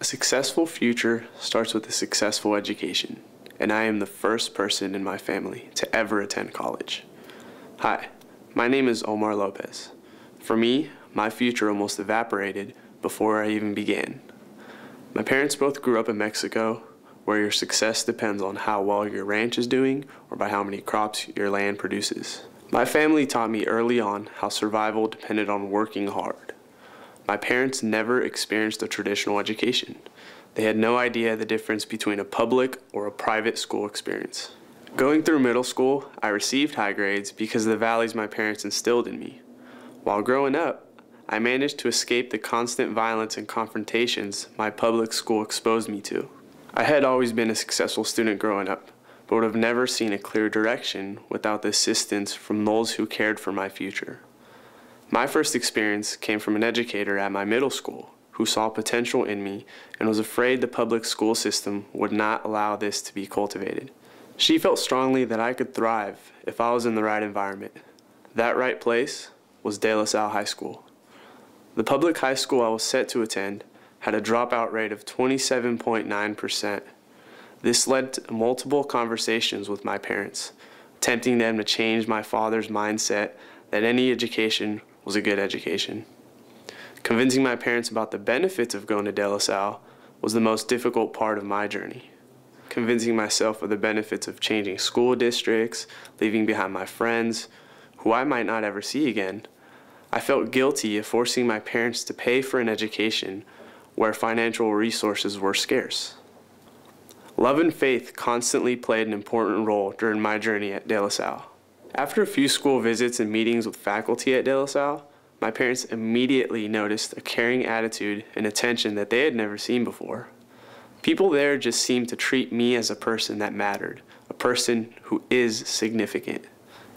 A successful future starts with a successful education, and I am the first person in my family to ever attend college. Hi, my name is Omar Lopez. For me, my future almost evaporated before I even began. My parents both grew up in Mexico, where your success depends on how well your ranch is doing or by how many crops your land produces. My family taught me early on how survival depended on working hard. My parents never experienced a traditional education. They had no idea the difference between a public or a private school experience. Going through middle school, I received high grades because of the values my parents instilled in me. While growing up, I managed to escape the constant violence and confrontations my public school exposed me to. I had always been a successful student growing up, but would have never seen a clear direction without the assistance from those who cared for my future. My first experience came from an educator at my middle school who saw potential in me and was afraid the public school system would not allow this to be cultivated. She felt strongly that I could thrive if I was in the right environment. That right place was DeLaSalle High School. The public high school I was set to attend had a dropout rate of 27.9%. This led to multiple conversations with my parents, tempting them to change my father's mindset that any education was a good education. Convincing my parents about the benefits of going to DeLaSalle was the most difficult part of my journey. Convincing myself of the benefits of changing school districts, leaving behind my friends, who I might not ever see again, I felt guilty of forcing my parents to pay for an education where financial resources were scarce. Love and faith constantly played an important role during my journey at DeLaSalle. After a few school visits and meetings with faculty at DeLaSalle, my parents immediately noticed a caring attitude and attention that they had never seen before. People there just seemed to treat me as a person that mattered, a person who is significant.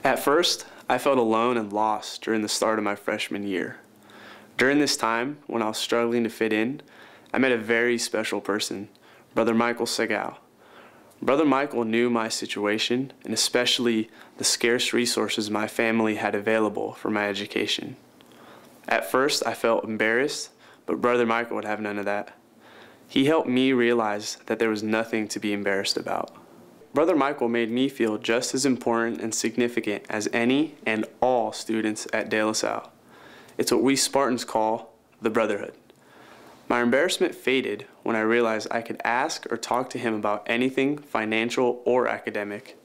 At first, I felt alone and lost during the start of my freshman year. During this time, when I was struggling to fit in, I met a very special person, Brother Michael Segal. Brother Michael knew my situation and especially the scarce resources my family had available for my education. At first, I felt embarrassed, but Brother Michael would have none of that. He helped me realize that there was nothing to be embarrassed about. Brother Michael made me feel just as important and significant as any and all students at DeLaSalle. It's what we Spartans call the brotherhood. My embarrassment faded when I realized I could ask or talk to him about anything financial or academic.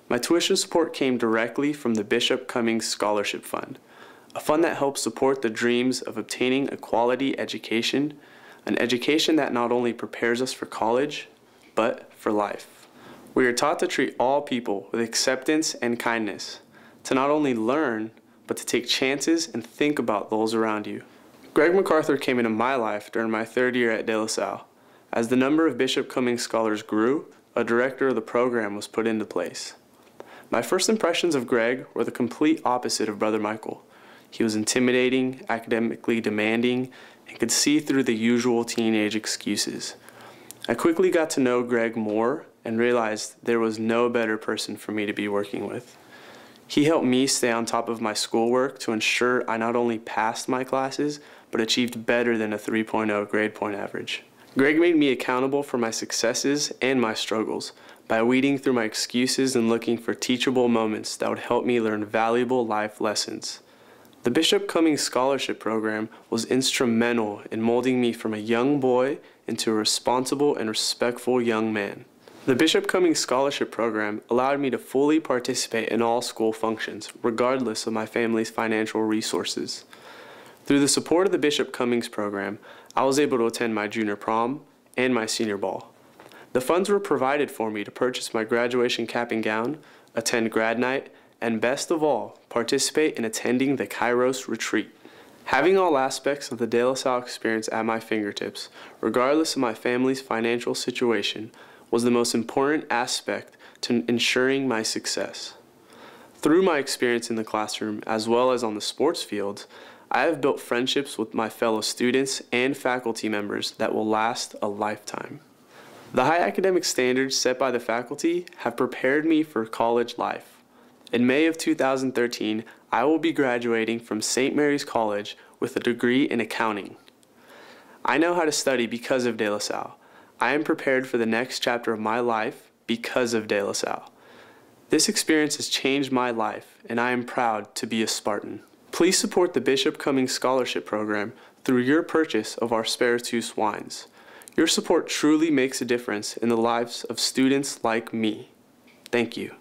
My tuition support came directly from the Bishop Cummins Scholarship Fund, a fund that helps support the dreams of obtaining a quality education, an education that not only prepares us for college, but for life. We are taught to treat all people with acceptance and kindness, to not only learn, but to take chances and think about those around you. Greg MacArthur came into my life during my third year at DeLaSalle. As the number of Bishop Cummins scholars grew, a director of the program was put into place. My first impressions of Greg were the complete opposite of Brother Michael. He was intimidating, academically demanding, and could see through the usual teenage excuses. I quickly got to know Greg more and realized there was no better person for me to be working with. He helped me stay on top of my schoolwork to ensure I not only passed my classes, but achieved better than a 3.0 grade point average. Greg made me accountable for my successes and my struggles by weeding through my excuses and looking for teachable moments that would help me learn valuable life lessons. The Bishop Cummins Scholarship Program was instrumental in molding me from a young boy into a responsible and respectful young man. The Bishop Cummins Scholarship Program allowed me to fully participate in all school functions, regardless of my family's financial resources. Through the support of the Bishop Cummins program, I was able to attend my junior prom and my senior ball. The funds were provided for me to purchase my graduation cap and gown, attend grad night, and best of all, participate in attending the Kairos retreat. Having all aspects of the DeLaSalle experience at my fingertips, regardless of my family's financial situation, was the most important aspect to ensuring my success. Through my experience in the classroom, as well as on the sports fields, I have built friendships with my fellow students and faculty members that will last a lifetime. The high academic standards set by the faculty have prepared me for college life. In May of 2013, I will be graduating from St. Mary's College with a degree in accounting. I know how to study because of DeLaSalle. I am prepared for the next chapter of my life because of DeLaSalle. This experience has changed my life, and I am proud to be a Spartan. Please support the Bishop Cummings Scholarship Program through your purchase of our Speratus wines. Your support truly makes a difference in the lives of students like me. Thank you.